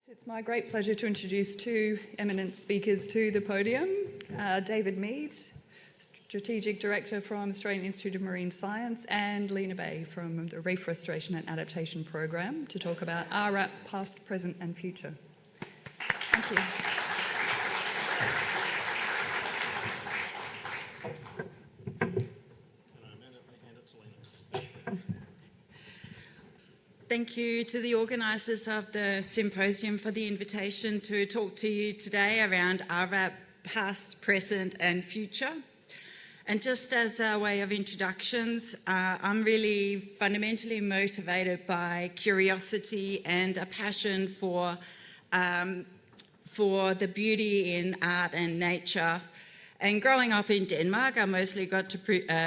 It's my great pleasure to introduce two eminent speakers to the podium. David Mead, Strategic Director from Australian Institute of Marine Science, and Lena Bay from the Reef Restoration and Adaptation Program to talk about RRAP, past, present and future. Thank you. Thank you to the organisers of the symposium for the invitation to talk to you today around RRAP, past, present and future. And just as a way of introductions, I'm really fundamentally motivated by curiosity and a passion for the beauty in art and nature. And growing up in Denmark, I mostly got to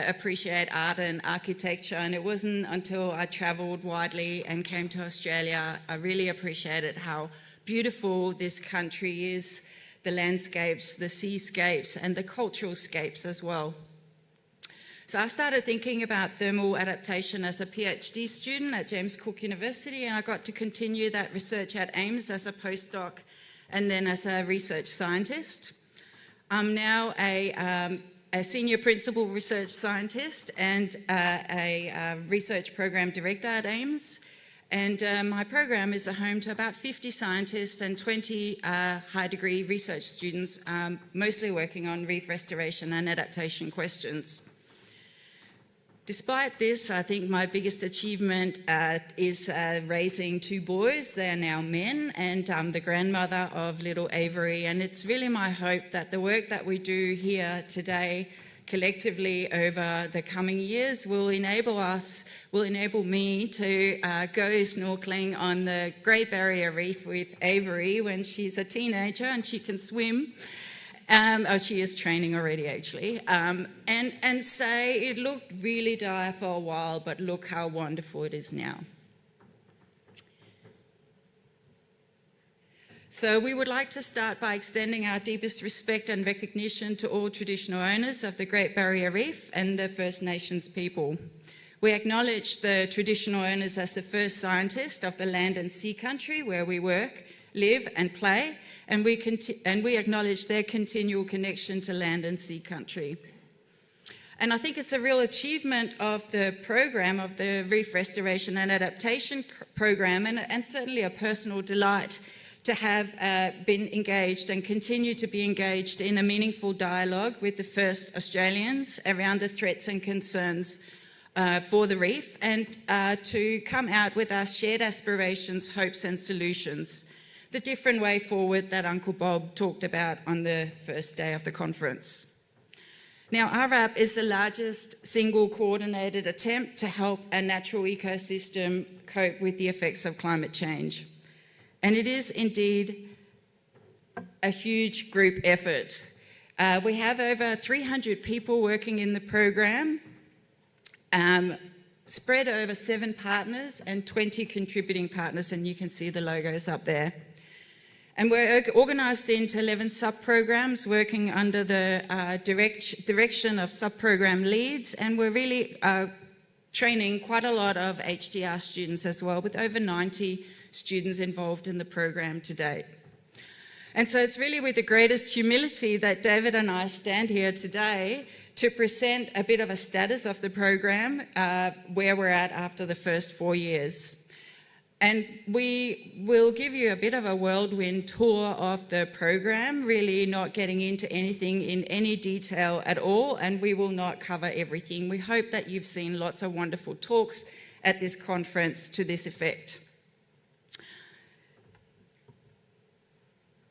appreciate art and architecture, and it wasn't until I travelled widely and came to Australia I really appreciated how beautiful this country is, the landscapes, the seascapes and the cultural scapes as well. So I started thinking about thermal adaptation as a PhD student at James Cook University, and I got to continue that research at AIMS as a postdoc and then as a research scientist. I'm now a senior principal research scientist and a research program director at AIMS. And my program is a home to about 50 scientists and 20 high degree research students, mostly working on reef restoration and adaptation questions. Despite this, I think my biggest achievement is raising two boys. They are now men, and I'm the grandmother of little Avery. And it's really my hope that the work that we do here today, collectively over the coming years, will enable me to go snorkeling on the Great Barrier Reef with Avery when she's a teenager and she can swim. She is training already, actually, and say it looked really dire for a while, but look how wonderful it is now. So we would like to start by extending our deepest respect and recognition to all traditional owners of the Great Barrier Reef and the First Nations people. We acknowledge the traditional owners as the first scientists of the land and sea country where we work, live and play, and we acknowledge their continual connection to land and sea country. And I think it's a real achievement of the program, of the Reef Restoration and Adaptation program, and certainly a personal delight to have been engaged and continue to be engaged in a meaningful dialogue with the first Australians around the threats and concerns for the reef, and to come out with our shared aspirations, hopes and solutions. The different way forward that Uncle Bob talked about on the first day of the conference. Now, RRAP is the largest single coordinated attempt to help a natural ecosystem cope with the effects of climate change. And it is indeed a huge group effort. We have over 300 people working in the program, spread over 7 partners and 20 contributing partners, and you can see the logos up there. And we're organised into 11 sub-programs working under the direction of sub-program leads, and we're really training quite a lot of HDR students as well, with over 90 students involved in the program to date. And so it's really with the greatest humility that David and I stand here today to present a bit of a status of the program, where we're at after the first 4 years. And we will give you a bit of a whirlwind tour of the program, really not getting into anything in any detail at all, and we will not cover everything. We hope that you've seen lots of wonderful talks at this conference to this effect.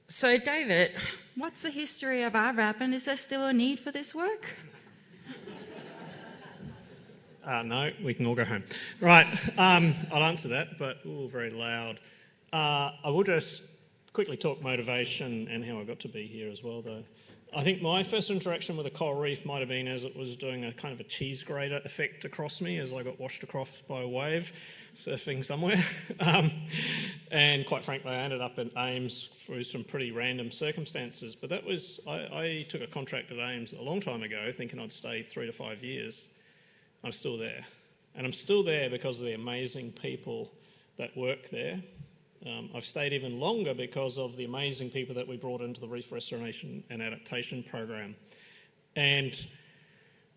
So David, what's the history of RRAP, and is there still a need for this work? No, we can all go home. Right, I'll answer that, but very loud. I will just quickly talk motivation and how I got to be here as well, though. I think my first interaction with a coral reef might have been as it was doing a kind of a cheese grater effect across me as I got washed across by a wave, surfing somewhere. And quite frankly, I ended up at AIMS through some pretty random circumstances. But that was, I took a contract at AIMS a long time ago, thinking I'd stay 3 to 5 years. I'm still there. And I'm still there because of the amazing people that work there. I've stayed even longer because of the amazing people that we brought into the Reef Restoration and Adaptation program. And,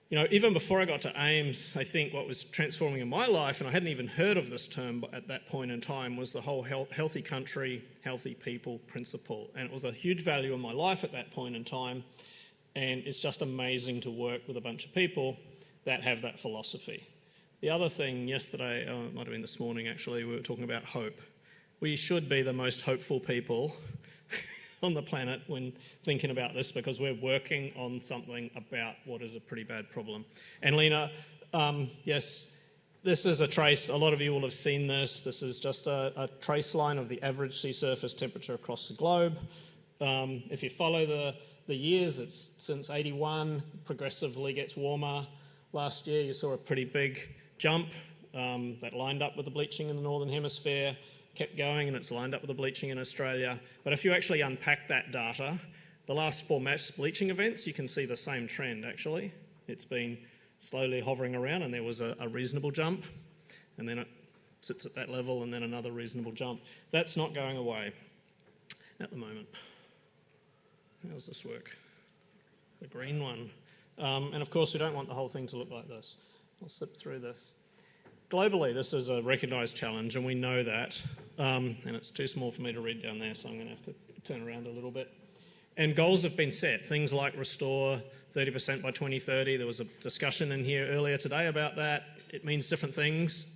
you know, even before I got to AIMS, I think what was transforming in my life, and I hadn't even heard of this term at that point in time, was the whole healthy country, healthy people principle. And it was a huge value in my life at that point in time. And it's just amazing to work with a bunch of people that have that philosophy. The other thing yesterday, it might have been this morning actually, we were talking about hope. We should be the most hopeful people on the planet when thinking about this, because we're working on something about what is a pretty bad problem. And Lena, yes, this is a trace. A lot of you will have seen this. This is just a trace line of the average sea surface temperature across the globe. If you follow the years, it's since 81, progressively gets warmer. Last year you saw a pretty big jump that lined up with the bleaching in the Northern Hemisphere, kept going, and it's lined up with the bleaching in Australia. But if you actually unpack that data, the last 4 mass bleaching events, you can see the same trend actually. It's been slowly hovering around, and there was a reasonable jump, and then it sits at that level, and then another reasonable jump. That's not going away at the moment. How does this work? The green one. And of course, we don't want the whole thing to look like this. I'll slip through this. Globally, this is a recognised challenge, and we know that. And it's too small for me to read down there, so I'm going to have to turn around a little bit. And goals have been set. Things like restore 30% by 2030. There was a discussion in here earlier today about that. It means different things.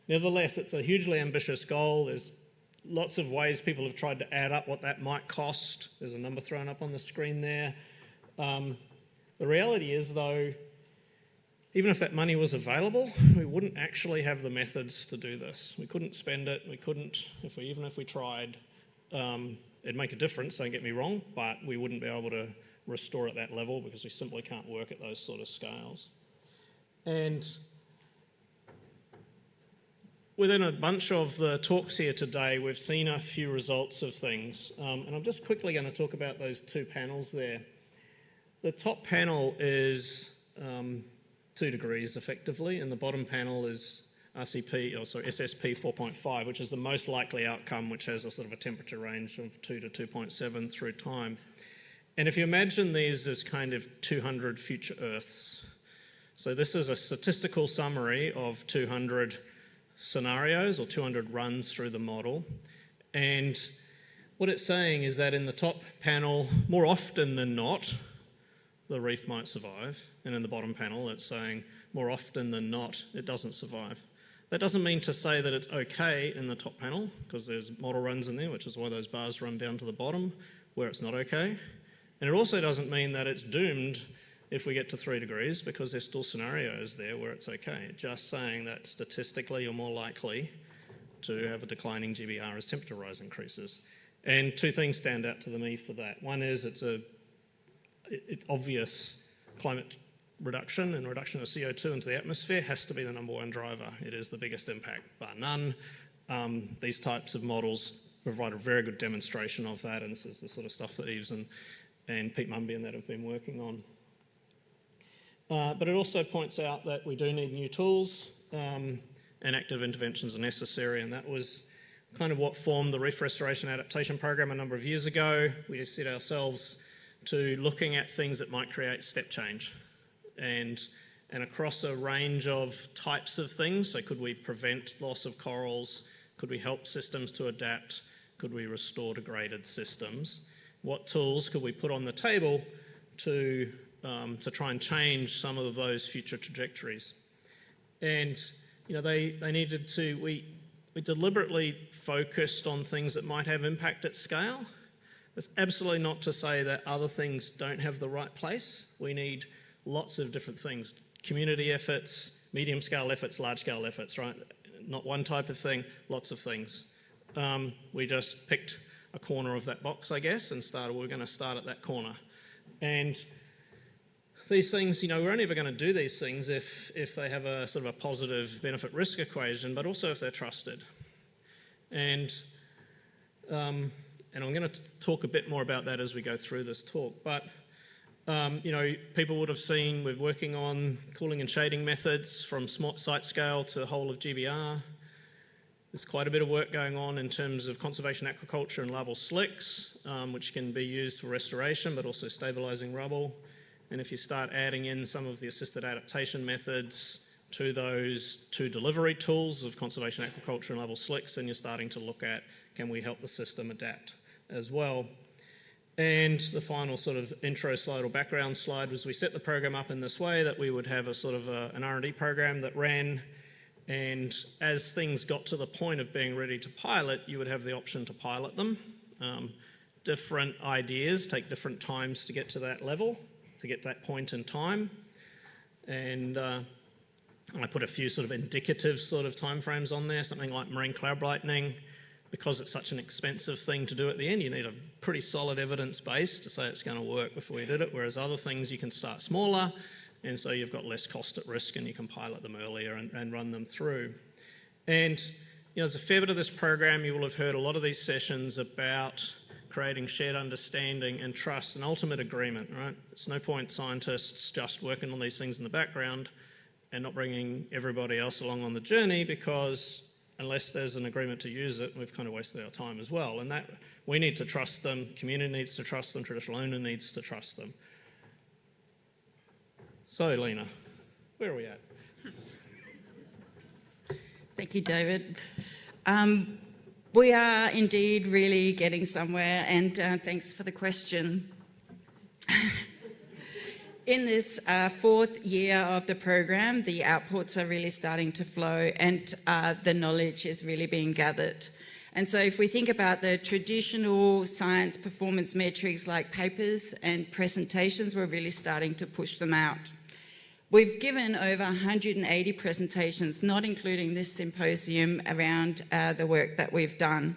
Nevertheless, it's a hugely ambitious goal. There's lots of ways people have tried to add up what that might cost. There's a number thrown up on the screen there. The reality is, though, even if that money was available, we wouldn't actually have the methods to do this. We couldn't spend it. We couldn't, even if we tried. It'd make a difference, don't get me wrong, but we wouldn't be able to restore at that level because we simply can't work at those sort of scales. And within a bunch of the talks here today, we've seen a few results of things. And I'm just quickly going to talk about those 2 panels there. The top panel is 2 degrees effectively, and the bottom panel is SSP 4.5, which is the most likely outcome, which has a sort of a temperature range of 2 to 2.7 through time. And if you imagine these as kind of 200 future Earths, so this is a statistical summary of 200 scenarios or 200 runs through the model. And what it's saying is that in the top panel, more often than not, the reef might survive. And in the bottom panel, it's saying more often than not, it doesn't survive. That doesn't mean to say that it's okay in the top panel, because there's model runs in there, which is why those bars run down to the bottom, where it's not okay. And it also doesn't mean that it's doomed if we get to 3 degrees, because there's still scenarios there where it's okay. It's just saying that statistically you're more likely to have a declining GBR as temperature rise increases. And 2 things stand out to me for that. One is it's obvious climate reduction and reduction of CO2 into the atmosphere has to be the #1 driver. It is the biggest impact, bar none. These types of models provide a very good demonstration of that, and this is the sort of stuff that Yves and Pete Mumby and that have been working on. But it also points out that we do need new tools, and active interventions are necessary, and that was kind of what formed the Reef Restoration Adaptation program a number of years ago. We just set ourselves to looking at things that might create step change, and across a range of types of things. So could we prevent loss of corals? Could we help systems to adapt? Could we restore degraded systems? What tools could we put on the table to try and change some of those future trajectories? And they needed to. We deliberately focused on things that might have impact at scale. That's absolutely not to say that other things don't have the right place. We need lots of different things. Community efforts, medium-scale efforts, large-scale efforts, right? Not one type of thing, lots of things. We just picked a corner of that box, I guess, and we're going to start at that corner. And these things, we're only ever going to do these things if they have a sort of a positive benefit-risk equation, but also if they're trusted. And I'm going to talk a bit more about that as we go through this talk. But, people would have seen we're working on cooling and shading methods from small site scale to whole of GBR. There's quite a bit of work going on in terms of conservation aquaculture and larval slicks, which can be used for restoration, but also stabilising rubble. And if you start adding in some of the assisted adaptation methods to those two delivery tools of conservation aquaculture and larval slicks, then you're starting to look at, can we help the system adapt as well? And the final sort of intro slide or background slide was we set the program up in this way that we would have a sort of an R&D program that ran, and as things got to the point of being ready to pilot, you would have the option to pilot them. Different ideas take different times to get to that level, to get to that point in time. And I put a few sort of indicative sort of timeframes on there, something like marine cloud lightning. Because it's such an expensive thing to do at the end, you need a pretty solid evidence base to say it's going to work before you did it, whereas other things you can start smaller, and so you've got less cost at risk and you can pilot them earlier and run them through. And there's a fair bit of this program. You will have heard a lot of these sessions about creating shared understanding and trust and ultimate agreement, right? It's no point scientists just working on these things in the background and not bringing everybody else along on the journey, because unless there's an agreement to use it, we've kind of wasted our time as well. And that we need to trust them, community needs to trust them, traditional owner needs to trust them. So, Lena, where are we at? Thank you, David. We are indeed really getting somewhere, and thanks for the question. In this fourth year of the program, the outputs are really starting to flow, and the knowledge is really being gathered. And so if we think about the traditional science performance metrics like papers and presentations, we're really starting to push them out. We've given over 180 presentations, not including this symposium, around the work that we've done.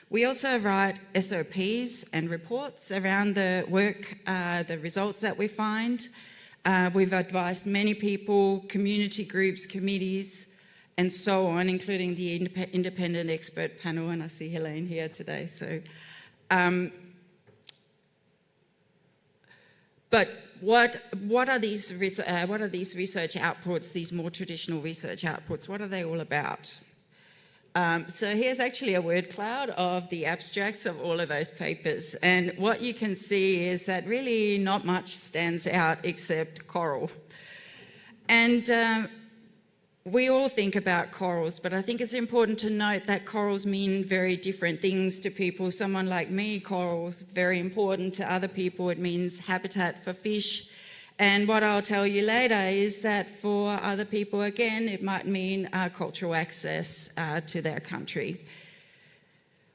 We also write SOPs and reports around the work, the results that we find. We've advised many people, community groups, committees, and so on, including the independent expert panel, and I see Helene here today. So, but what are these research outputs? These more traditional research outputs. What are they all about? So here's actually a word cloud of the abstracts of all of those papers, and what you can see is that really not much stands out except coral. And we all think about corals, but I think it's important to note that corals mean very different things to people. Someone like me, corals very important. To other people, it means habitat for fish. And what I'll tell you later is that for other people, again, it might mean cultural access to their country.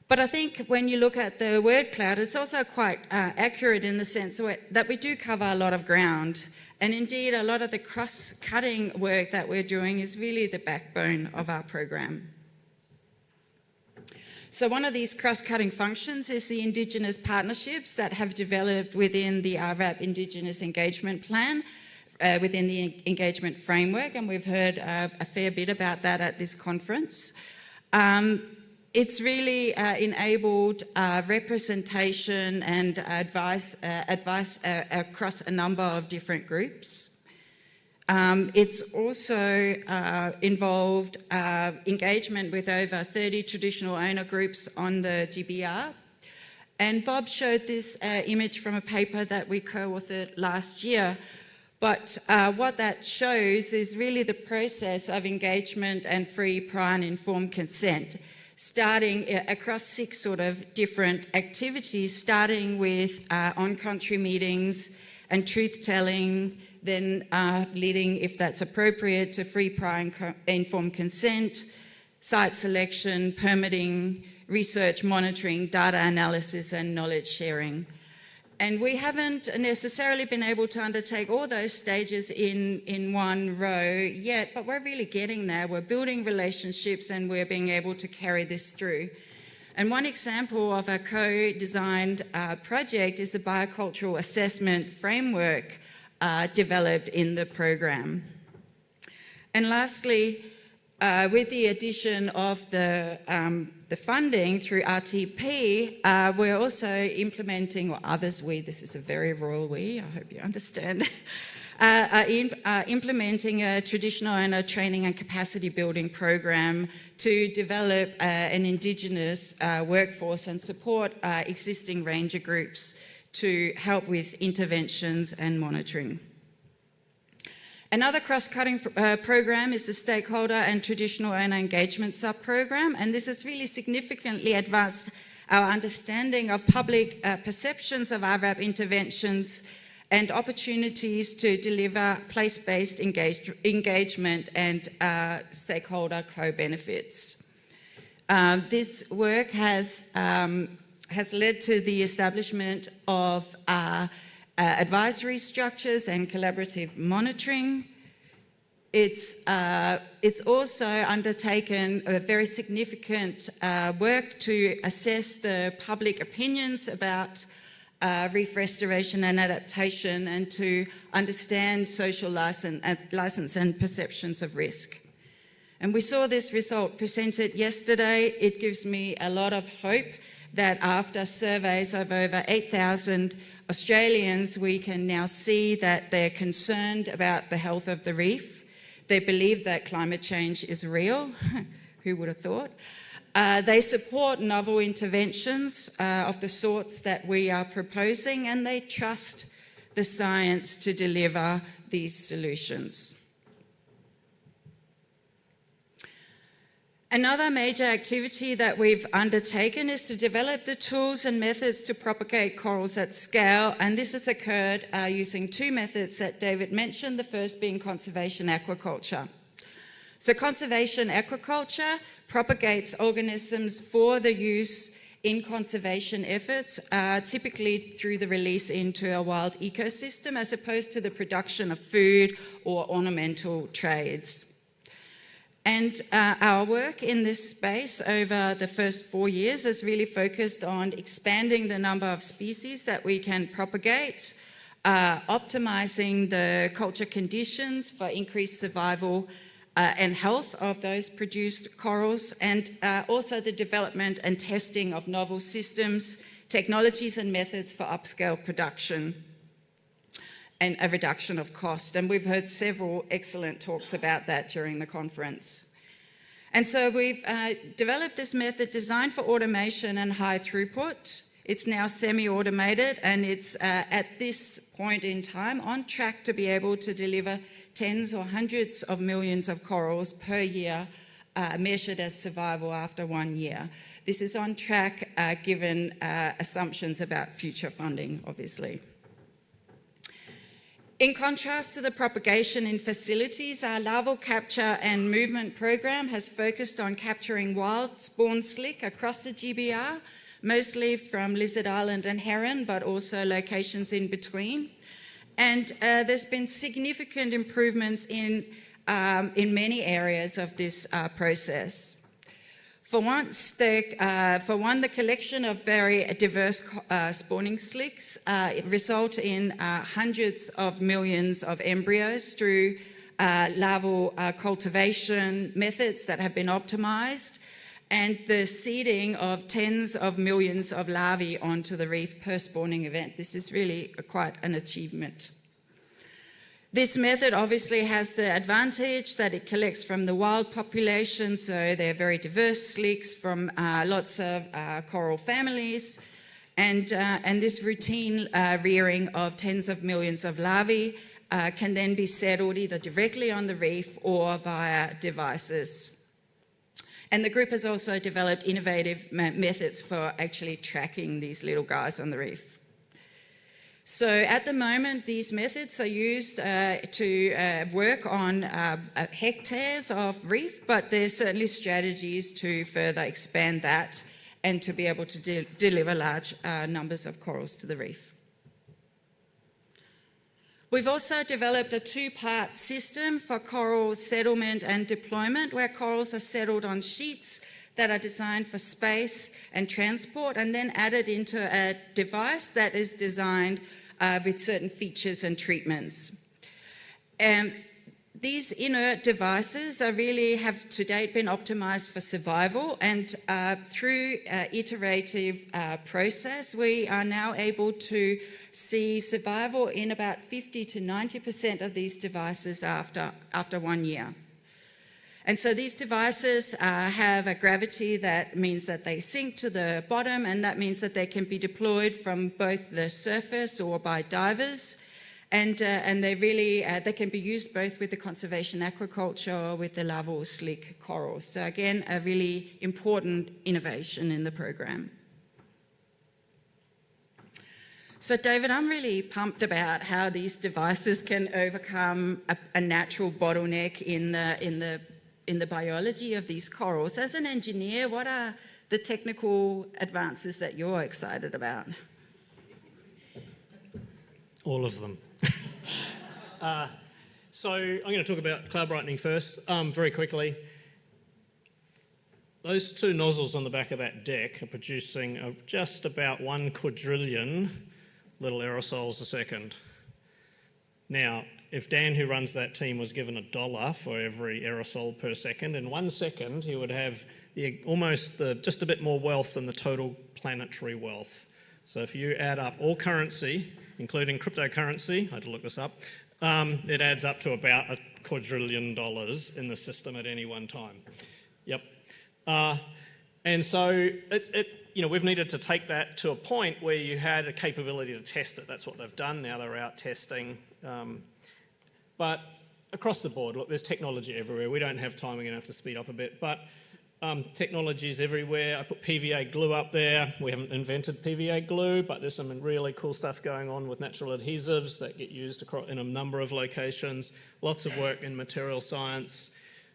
But I think when you look at the word cloud, it's also quite accurate in the sense that we do cover a lot of ground. And indeed, a lot of the cross-cutting work that we're doing is really the backbone of our program. So one of these cross-cutting functions is the Indigenous partnerships that have developed within the RRAP Indigenous Engagement Plan, within the engagement framework, and we've heard a fair bit about that at this conference. It's really enabled representation and advice across a number of different groups. It's also involved engagement with over 30 traditional owner groups on the GBR. And Bob showed this image from a paper that we co-authored last year. But what that shows is really the process of engagement and free, prior and informed consent, starting across 6 sort of different activities, starting with on-country meetings and truth-telling, then leading, if that's appropriate, to free, prior and informed consent, site selection, permitting, research, monitoring, data analysis and knowledge sharing. And we haven't necessarily been able to undertake all those stages in one row yet, but we're really getting there. We're building relationships and we're being able to carry this through. And one example of a co-designed project is the biocultural assessment framework developed in the program. And lastly, with the addition of the funding through RTP, we're also implementing, or others, this is a very royal we, I hope you understand, are implementing a traditional owner training and capacity building program to develop an Indigenous workforce and support existing ranger groups to help with interventions and monitoring. Another cross-cutting program is the Stakeholder and Traditional Owner Engagement Sub-Program, and this has really significantly advanced our understanding of public perceptions of RRAP interventions and opportunities to deliver place-based engagement and stakeholder co-benefits. This work has led to the establishment of advisory structures and collaborative monitoring. It's also undertaken a very significant work to assess the public opinions about reef restoration and adaptation, and to understand social license and perceptions of risk. And we saw this result presented yesterday. It gives me a lot of hope that after surveys of over 8,000 Australians, we can now see that they're concerned about the health of the reef. They believe that climate change is real. Who would have thought? They support novel interventions of the sorts that we are proposing, and they trust the science to deliver these solutions. Another major activity that we've undertaken is to develop the tools and methods to propagate corals at scale, and this has occurred using two methods that David mentioned, the first being conservation aquaculture. So conservation aquaculture propagates organisms for the use in conservation efforts, typically through the release into a wild ecosystem, as opposed to the production of food or ornamental trades. And our work in this space over the first 4 years has really focused on expanding the number of species that we can propagate, optimizing the culture conditions for increased survival and health of those produced corals, and also the development and testing of novel systems, technologies and methods for upscale production and a reduction of cost. And we've heard several excellent talks about that during the conference. And so we've developed this method designed for automation and high throughput. It's now semi-automated, and it's at this point in time on track to be able to deliver tens or hundreds of millions of corals per year, measured as survival after 1 year. This is on track given assumptions about future funding, obviously. In contrast to the propagation in facilities, our larval capture and movement program has focused on capturing wild spawn slick across the GBR, mostly from Lizard Island and Heron, but also locations in between. And there's been significant improvements in many areas of this process. For one, the collection of very diverse spawning slicks result in hundreds of millions of embryos through larval cultivation methods that have been optimized, and the seeding of tens of millions of larvae onto the reef per spawning event. This is really quite an achievement. This method obviously has the advantage that it collects from the wild population, so they're very diverse slicks from lots of coral families, and this routine rearing of tens of millions of larvae can then be settled either directly on the reef or via devices. And the group has also developed innovative methods for actually tracking these little guys on the reef. So at the moment, these methods are used to work on hectares of reef, but there's certainly strategies to further expand that and to be able to deliver large numbers of corals to the reef. We've also developed a two-part system for coral settlement and deployment, where corals are settled on sheets that are designed for space and transport, and then added into a device that is designed with certain features and treatments. And These inert devices have to date been optimized for survival, and through iterative process, we are now able to see survival in about 50 to 90% of these devices after 1 year. And so these devices have a gravity that means that they sink to the bottom, and that means that they can be deployed from both the surface or by divers. And they can be used both with the conservation aquaculture or with the larval slick corals. So again, a really important innovation in the program. So David, I'm really pumped about how these devices can overcome a natural bottleneck in the biology of these corals. As an engineer, what are the technical advances that you're excited about? All of them. So I'm going to talk about cloud brightening first, very quickly. Those two nozzles on the back of that deck are producing just about 1 quadrillion little aerosols a second. Now, if Dan, who runs that team, was given $1 for every aerosol per second, in 1 second he would have just a bit more wealth than the total planetary wealth. So if you add up all currency, including cryptocurrency, I had to look this up, it adds up to about $1 quadrillion in the system at any one time. Yep. And so we've needed to take that to a point where you had a capability to test it. That's what they've done. Now they're out testing. But across the board, look, there's technology everywhere. We don't have time. We're going to have to speed up a bit. But technology is everywhere. I put PVA glue up there. We haven't invented PVA glue, but there's some really cool stuff going on with natural adhesives that get used in a number of locations. Lots of work in material science.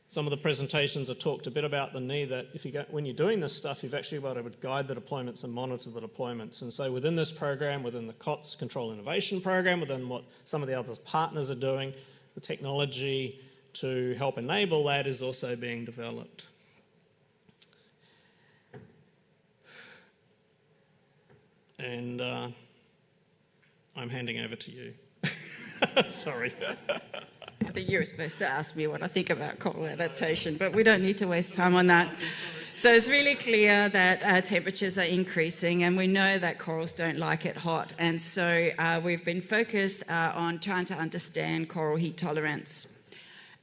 Some of the presentations have talked a bit about the need that when you're doing this stuff, you've actually got to guide the deployments and monitor the deployments. And so within this program, within the COTS Control Innovation Program, within what some of the other partners are doing, the technology to help enable that is also being developed. And I'm handing over to you. Sorry. I think you were supposed to ask me what I think about coral adaptation, but we don't need to waste time on that. So it's really clear that temperatures are increasing, and we know that corals don't like it hot. And so we've been focused on trying to understand coral heat tolerance.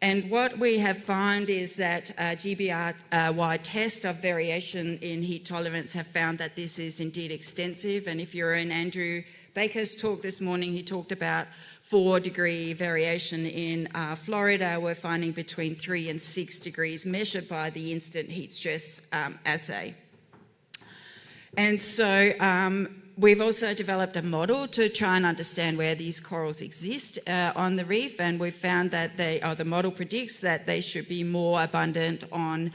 And what we have found is that GBR-wide tests of variation in heat tolerance have found that this is indeed extensive. And if you're in Andrew Baker's talk this morning, he talked about 4-degree variation in Florida. We're finding between 3 and 6 degrees measured by the instant heat stress assay. And so we've also developed a model to try and understand where these corals exist on the reef, and we've found that the model predicts that they should be more abundant on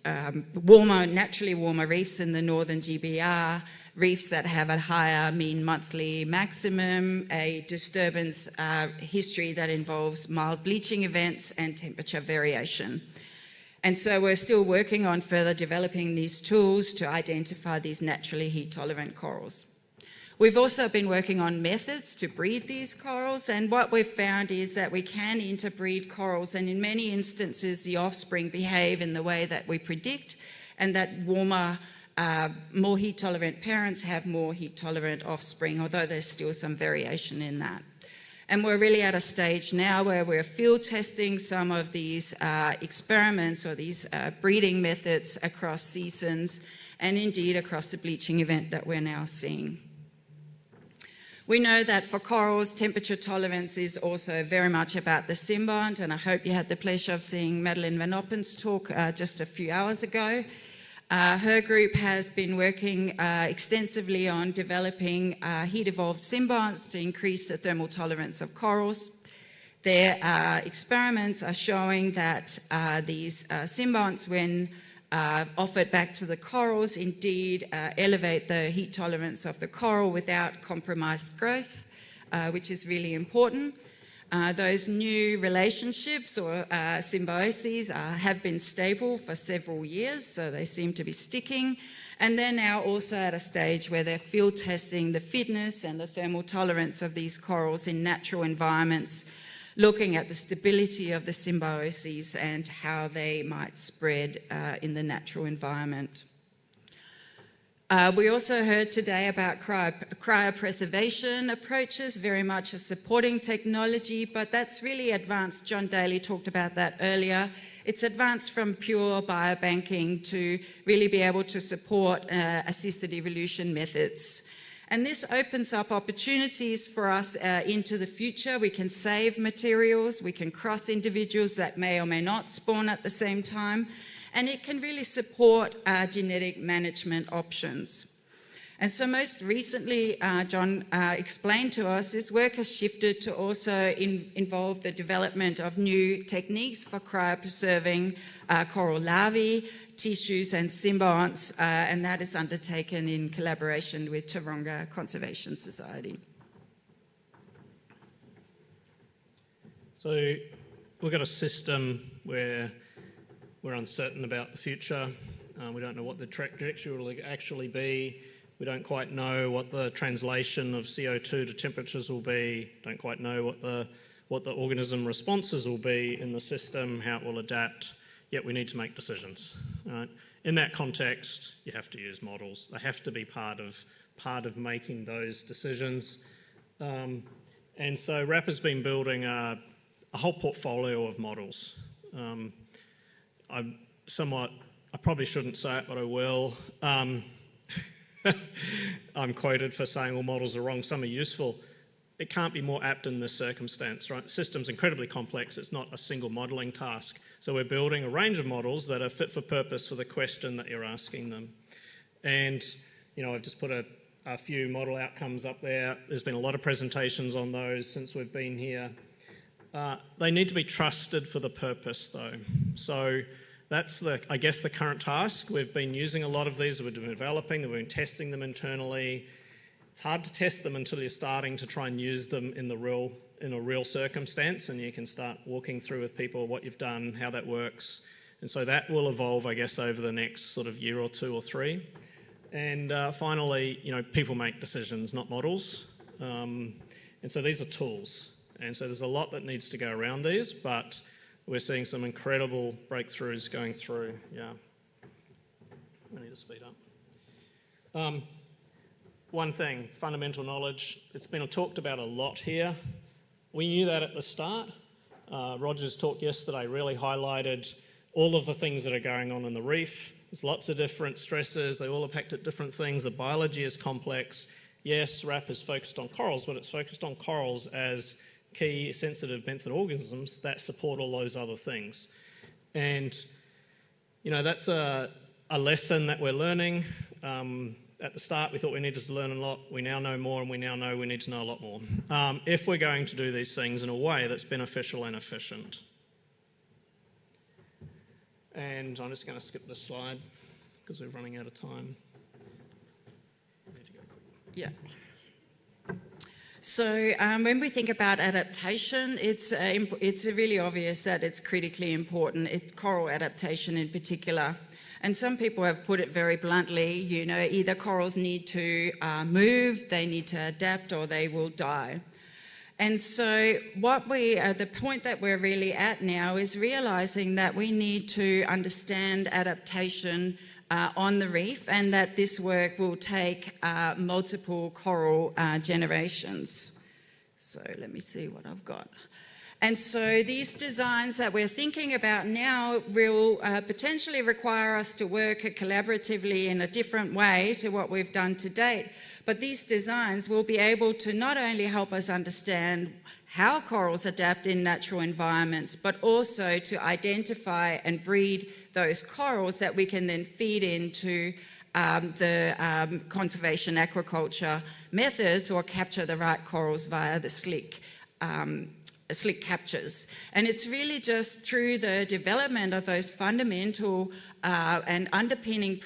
naturally warmer reefs in the northern GBR, reefs that have a higher mean monthly maximum, a disturbance history that involves mild bleaching events and temperature variation. And so we're still working on further developing these tools to identify these naturally heat-tolerant corals. We've also been working on methods to breed these corals, and what we've found is that we can interbreed corals, and in many instances the offspring behave in the way that we predict, and that more heat-tolerant parents have more heat-tolerant offspring, although there's still some variation in that. And we're really at a stage now where we're field testing some of these experiments or these breeding methods across seasons and indeed across the bleaching event that we're now seeing. We know that for corals, temperature tolerance is also very much about the symbiont, and I hope you had the pleasure of seeing Madeleine Van Oppen's talk just a few hours ago. Her group has been working extensively on developing heat-evolved symbionts to increase the thermal tolerance of corals. Their experiments are showing that these symbionts, when offered back to the corals, indeed elevate the heat tolerance of the coral without compromised growth, which is really important. Those new relationships or symbioses have been stable for several years, so they seem to be sticking. And they're now also at a stage where they're field testing the fitness and the thermal tolerance of these corals in natural environments, looking at the stability of the symbioses and how they might spread in the natural environment. We also heard today about cryopreservation approaches, very much a supporting technology, but that's really advanced. John Daly talked about that earlier. It's advanced from pure biobanking to really be able to support assisted evolution methods. And this opens up opportunities for us into the future. We can save materials, we can cross individuals that may or may not spawn at the same time, and it can really support genetic management options. And so most recently, John explained to us, this work has shifted to also involve the development of new techniques for cryopreserving coral larvae, tissues and symbionts, and that is undertaken in collaboration with Taronga Conservation Society. So we've got a system where we're uncertain about the future. We don't know what the trajectory will actually be. We don't quite know what the translation of CO2 to temperatures will be. Don't quite know what the organism responses will be in the system, how it will adapt. Yet we need to make decisions. Right? In that context, you have to use models. They have to be part of making those decisions. And so RRAP has been building a whole portfolio of models. I probably shouldn't say it, but I will. I'm quoted for saying all models are wrong, some are useful. It can't be more apt in this circumstance, right? The system's incredibly complex, it's not a single modelling task. So we're building a range of models that are fit for purpose for the question that you're asking them. And, you know, I've just put a few model outcomes up there. There's been a lot of presentations on those since we've been here. They need to be trusted for the purpose, though. So that's, I guess, the current task. We've been using a lot of these, we've been developing them, we've been testing them internally. It's hard to test them until you're starting to try and use them in a real circumstance, and you can start walking through with people what you've done, how that works. And so that will evolve, I guess, over the next sort of year or two or three. And finally, you know, people make decisions, not models. And so these are tools. And so there's a lot that needs to go around these, but we're seeing some incredible breakthroughs going through. Yeah. I need to speed up. One thing, fundamental knowledge. It's been talked about a lot here. We knew that at the start. Roger's talk yesterday really highlighted all of the things that are going on in the reef. There's lots of different stresses. They all impact at different things. The biology is complex. Yes, RRAP is focused on corals, but it's focused on corals as key sensitive benthic organisms that support all those other things. And, you know, that's a lesson that we're learning. At the start, we thought we needed to learn a lot. We now know more, and we now know we need to know a lot more if we're going to do these things in a way that's beneficial and efficient. And I'm just going to skip this slide because we're running out of time. I need to go quick. Yeah. So when we think about adaptation, it's really obvious that it's critically important, coral adaptation in particular. And some people have put it very bluntly, you know, either corals need to move, they need to adapt, or they will die. And so the point that we're really at now is realising that we need to understand adaptation on the reef, and that this work will take multiple coral generations. So let me see what I've got. And so these designs that we're thinking about now will potentially require us to work collaboratively in a different way to what we've done to date. But these designs will be able to not only help us understand how corals adapt in natural environments, but also to identify and breed those corals that we can then feed into the conservation aquaculture methods, or capture the right corals via the slick captures. And it's really just through the development of those fundamental and underpinning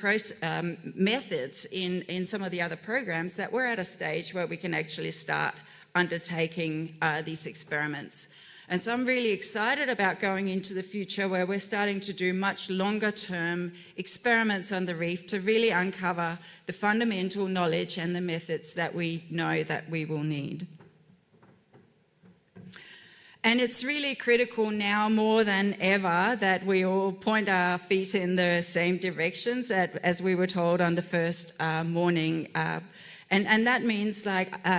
methods in some of the other programs that we're at a stage where we can actually start undertaking these experiments. And so I'm really excited about going into the future where we're starting to do much longer term experiments on the reef to really uncover the fundamental knowledge and the methods that we know that we will need. And it's really critical now more than ever that we all point our feet in the same directions as we were told on the first morning. And that means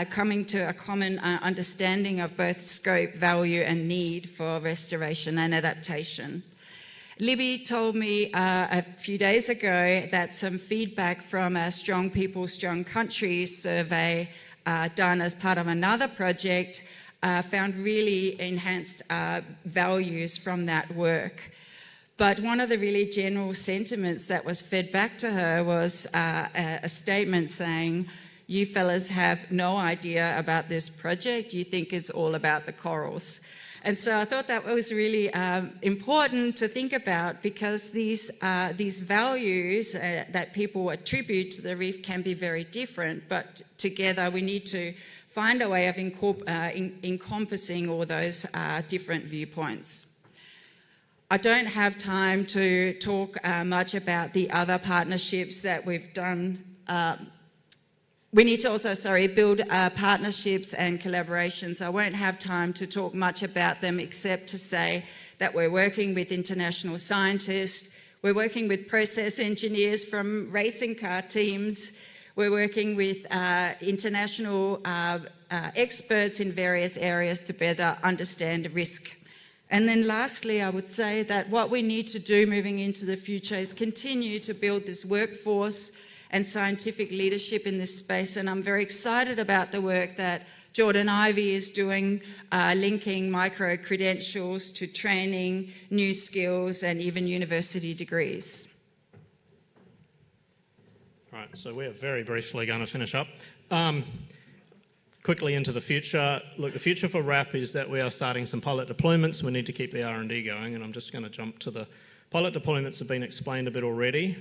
coming to a common understanding of both scope, value and need for restoration and adaptation. Libby told me a few days ago that some feedback from a Strong People, Strong Countries survey done as part of another project found really enhanced values from that work. But one of the really general sentiments that was fed back to her was a statement saying, "You fellas have no idea about this project. You think it's all about the corals." And so I thought that was really important to think about, because these values that people attribute to the reef can be very different, but together we need to find a way of encompassing all those different viewpoints. I don't have time to talk much about the other partnerships that we've done. We need to also, build partnerships and collaborations. I won't have time to talk much about them except to say that we're working with international scientists, we're working with process engineers from racing car teams, we're working with international experts in various areas to better understand risk. And then lastly, I would say that what we need to do moving into the future is continue to build this workforce and scientific leadership in this space. And I'm very excited about the work that Jordan Ivey is doing, linking micro-credentials to training, new skills, and even university degrees. All right, so we're very briefly going to finish up. Quickly into the future. Look, the future for RRAP is that we are starting some pilot deployments. We need to keep the R&D going, and I'm just going to jump to the pilot deployments have been explained a bit already.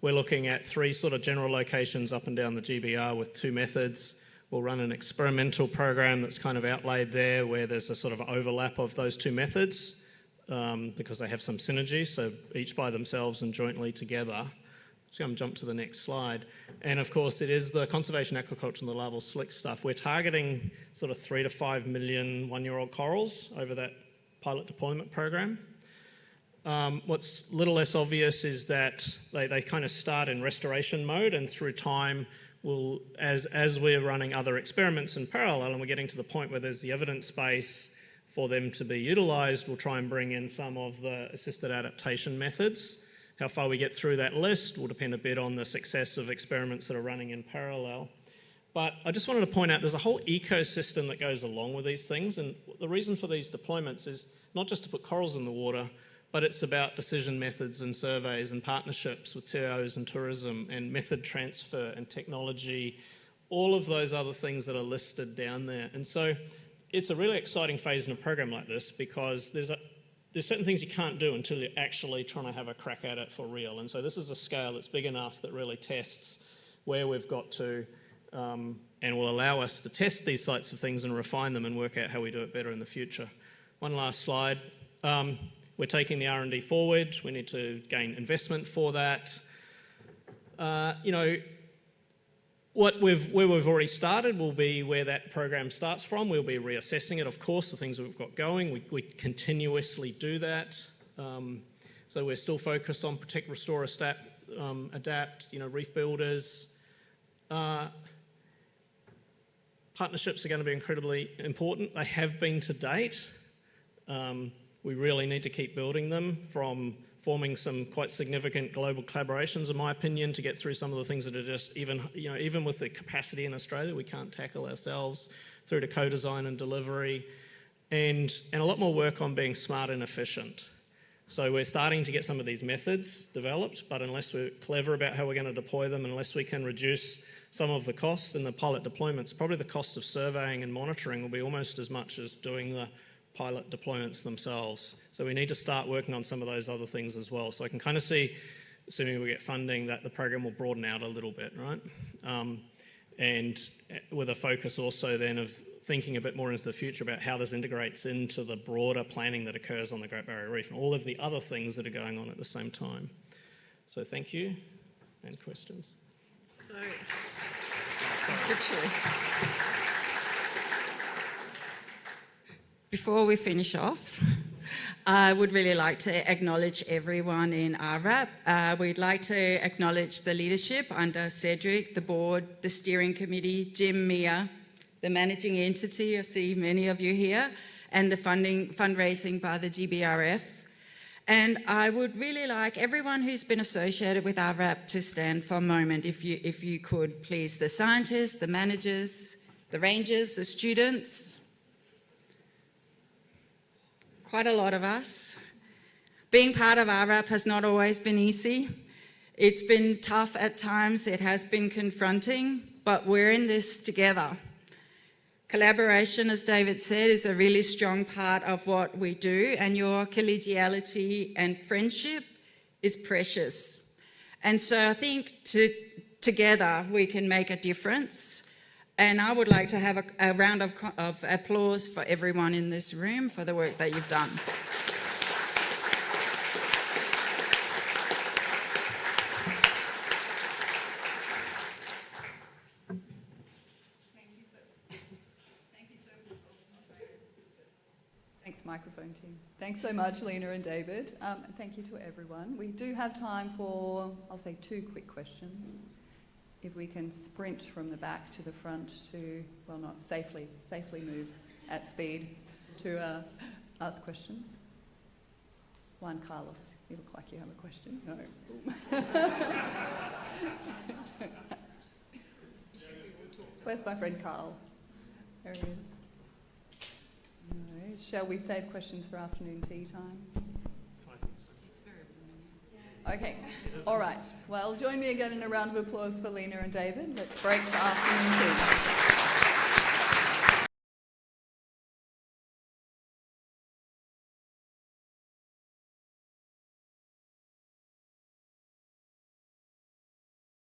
We're looking at 3 sort of general locations up and down the GBR with 2 methods. We'll run an experimental program that's kind of outlaid there where there's a sort of overlap of those 2 methods because they have some synergy, so each by themselves and jointly together. Just going to jump to the next slide. And of course, it is the conservation aquaculture and the larval slick stuff. We're targeting sort of 3 to 5 million one-year-old corals over that pilot deployment program. What's a little less obvious is that they kind of start in restoration mode, and through time, as we're running other experiments in parallel and we're getting to the point where there's the evidence base for them to be utilised, we'll try and bring in some of the assisted adaptation methods. How far we get through that list will depend a bit on the success of experiments that are running in parallel. But I just wanted to point out there's a whole ecosystem that goes along with these things, and the reason for these deployments is not just to put corals in the water, but it's about decision methods and surveys and partnerships with TOs and tourism and method transfer and technology, all of those other things that are listed down there. And so it's a really exciting phase in a program like this because there's certain things you can't do until you're actually trying to have a crack at it for real. And so this is a scale that's big enough that really tests where we've got to and will allow us to test these sorts of things and refine them and work out how we do it better in the future. One last slide. We're taking the R&D forward. We need to gain investment for that. Where we've already started will be where that program starts from. We'll be reassessing it, of course, the things that we've got going. We continuously do that. So we're still focused on protect, restore, adapt, reef builders. Partnerships are going to be incredibly important. They have been to date. We really need to keep building them, from forming some quite significant global collaborations, in my opinion, to get through some of the things that are just even with the capacity in Australia we can't tackle ourselves, through to co-design and delivery, and a lot more work on being smart and efficient. So we're starting to get some of these methods developed, but unless we're clever about how we're going to deploy them, unless we can reduce some of the costs in the pilot deployments, probably the cost of surveying and monitoring will be almost as much as doing the pilot deployments themselves. So we need to start working on some of those other things as well. So I can kind of see, assuming we get funding, that the program will broaden out a little bit, right? And with a focus also then of thinking a bit more into the future about how this integrates into the broader planning that occurs on the Great Barrier Reef and all of the other things that are going on at the same time. So thank you, and questions. So, literally. Before we finish off, I would really like to acknowledge everyone in RRAP. We'd like to acknowledge the leadership under Cedric, the board, the steering committee, Jim, Mia, the managing entity, I see many of you here, and the fundraising by the GBRF. And I would really like everyone who's been associated with RRAP to stand for a moment, if you could, please. The scientists, the managers, the rangers, the students. Quite a lot of us. Being part of RRAP has not always been easy. It's been tough at times, it has been confronting, but we're in this together. Collaboration, as David said, is a really strong part of what we do, and your collegiality and friendship is precious. And so I think together we can make a difference. And I would like to have a round of applause for everyone in this room for the work that you've done. Thanks, microphone team. Thanks so much, Lena and David. And thank you to everyone. We do have time for, I'll say, 2 quick questions. If we can sprint from the back to the front to, well, not safely move at speed to ask questions. Juan Carlos, you look like you have a question. No. Where's my friend Carl? There he is. No. Shall we save questions for afternoon tea time? Okay, all right. Well, join me again in a round of applause for Lena and David. Let's break for afternoon tea.